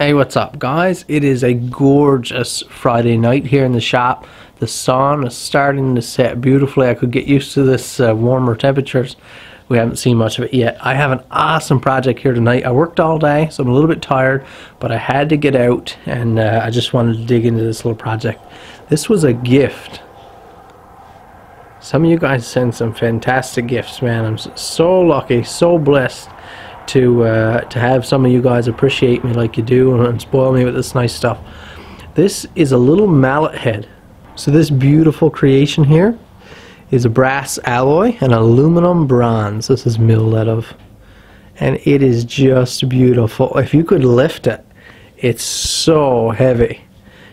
Hey, what's up guys? It is a gorgeous Friday night here in the shop. The sun is starting to set beautifully. I could get used to this warmer temperatures. We haven't seen much of it yet. I have an awesome project here tonight. I worked all day, so I'm a little bit tired, but I had to get out and I just wanted to dig into this little project. This was a gift. Some of you guys sent some fantastic gifts, man. I'm so lucky, so blessed to have some of you guys appreciate me like you do and spoil me with this nice stuff. This is a little mallet head. So this beautiful creation here is a brass alloy and aluminum bronze. This is milled out of, and it is just beautiful. If you could lift it, it's so heavy.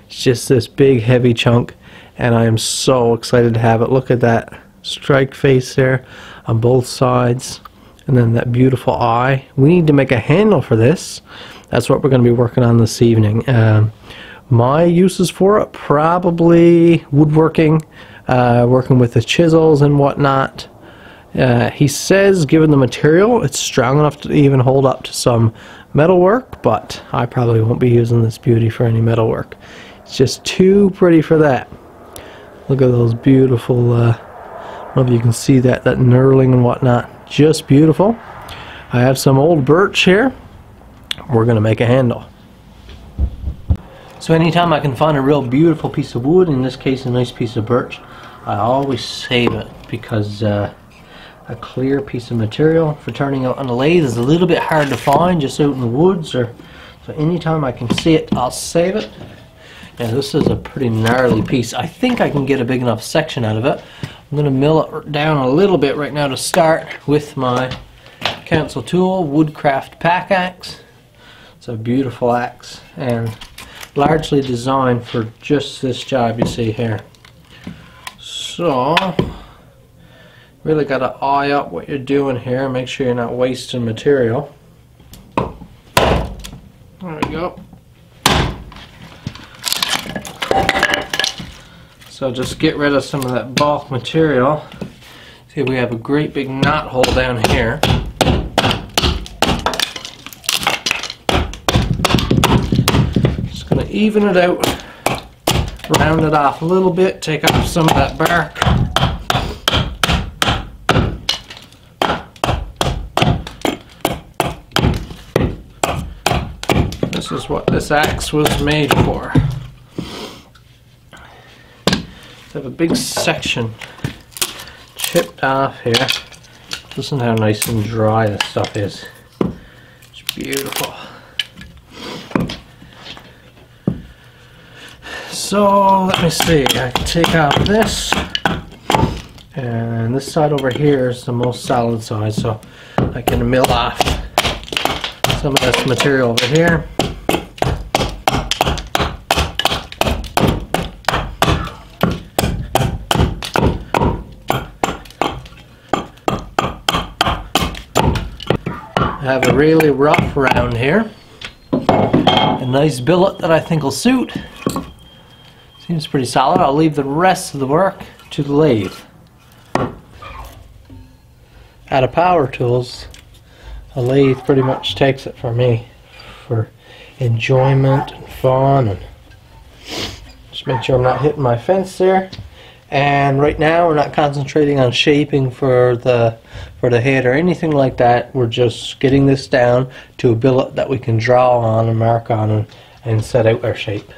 It's just this big heavy chunk, and I am so excited to have it. Look at that strike face there on both sides. And then that beautiful eye. We need to make a handle for this. That's what we're going to be working on this evening. My uses for it, probably woodworking, working with the chisels and whatnot. He says, given the material, it's strong enough to even hold up to some metal work, but I probably won't be using this beauty for any metal work. It's just too pretty for that. Look at those beautiful, I don't know if you can see that knurling and whatnot. Just beautiful. I have some old birch here. We're going to make a handle. So anytime I can find a real beautiful piece of wood, in this case a nice piece of birch, I always save it because a clear piece of material for turning out on a lathe is a little bit hard to find just out in the woods. So anytime I can see it, I'll save it. And this is a pretty gnarly piece. I think I can get a big enough section out of it. I'm going to mill it down a little bit right now to start with my council tool, Woodcraft pack axe. It's a beautiful axe and largely designed for just this job you see here. So really got to eye up what you're doing here, make sure you're not wasting material. There we go. So just get rid of some of that bulk material. See, we have a great big knot hole down here. Just going to even it out, round it off a little bit, take off some of that bark. This is what this axe was made for. Have a big section chipped off here. Listen how nice and dry this stuff is. It's beautiful. So let me see, I can take out this, and this side over here is the most solid side, so I can mill off some of this material over here. I have a really rough round here, a nice billet that I think will suit. Seems pretty solid. I'll leave the rest of the work to the lathe. Out of power tools, a lathe pretty much takes it for me, for enjoyment and fun, and just make sure I'm not hitting my fence there. And right now we're not concentrating on shaping for the head or anything like that. We're just getting this down to a billet that we can draw on and mark on and set out our shape.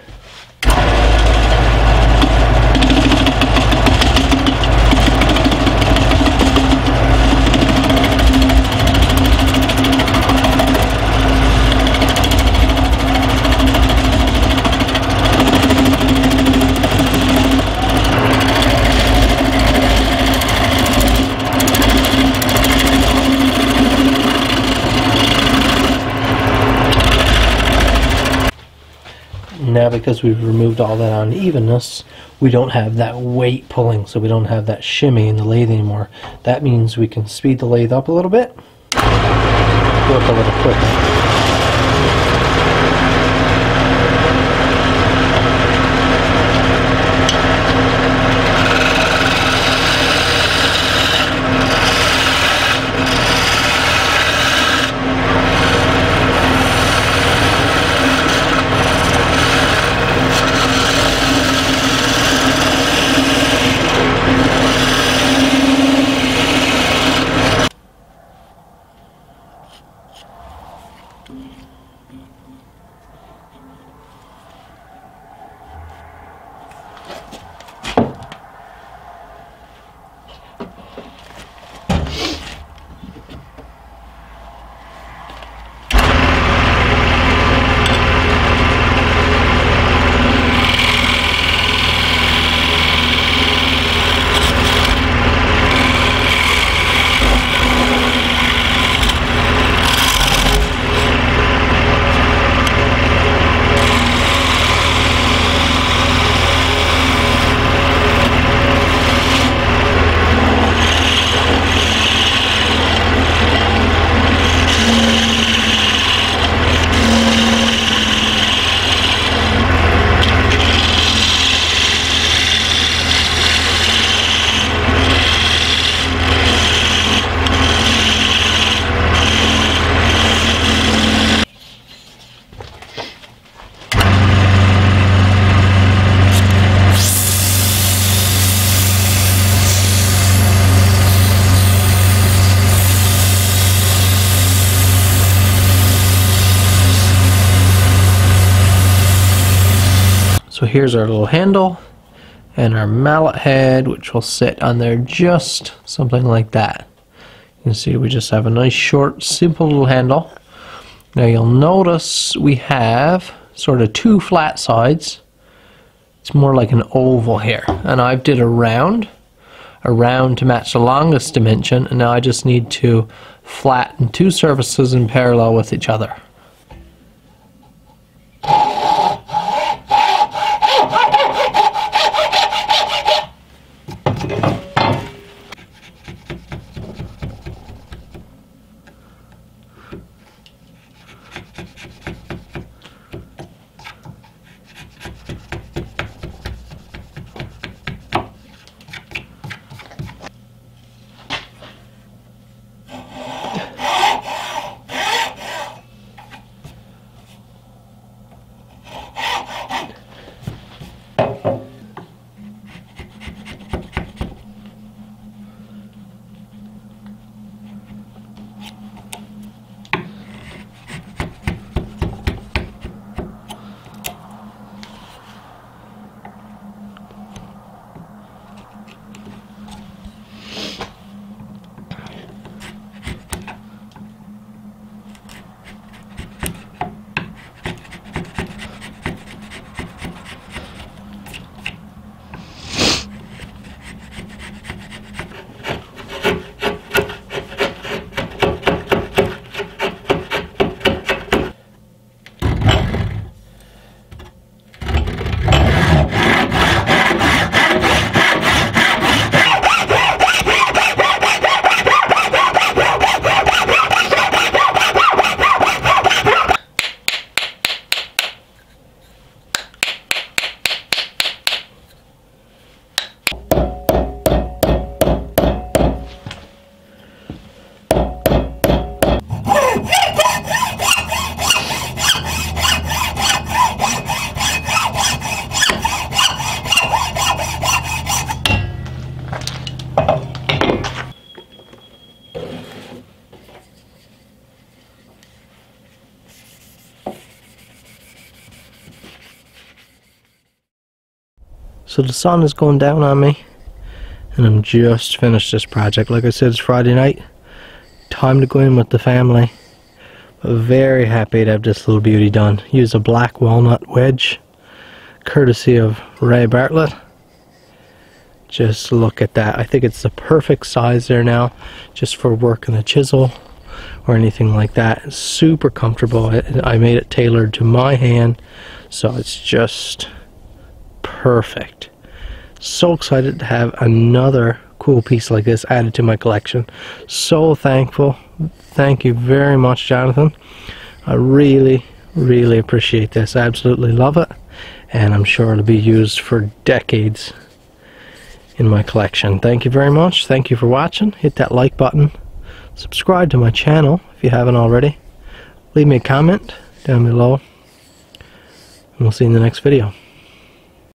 Now, because we've removed all that unevenness, we don't have that weight pulling, so we don't have that shimmy in the lathe anymore. That means we can speed the lathe up a little bit, work a little quicker. So here's our little handle and our mallet head, which will sit on there just something like that. You can see we just have a nice short simple little handle. Now you'll notice we have sort of two flat sides. It's more like an oval here, and I've did a round to match the longest dimension, and now I just need to flatten two surfaces in parallel with each other. So the sun is going down on me, and I'm just finished this project. Like I said, it's Friday night, time to go in with the family. But very happy to have this little beauty done. Use a black walnut wedge, courtesy of Ray Bartlett. Just look at that. I think it's the perfect size there now, just for working a chisel or anything like that. It's super comfortable. I made it tailored to my hand, so it's just perfect. So excited to have another cool piece like this added to my collection. So thankful. Thank you very much, Jonathan. I really appreciate this. I absolutely love it, and I'm sure it'll be used for decades in my collection. Thank you very much. Thank you for watching. Hit that like button. Subscribe to my channel if you haven't already. Leave me a comment down below, and we'll see you in the next video.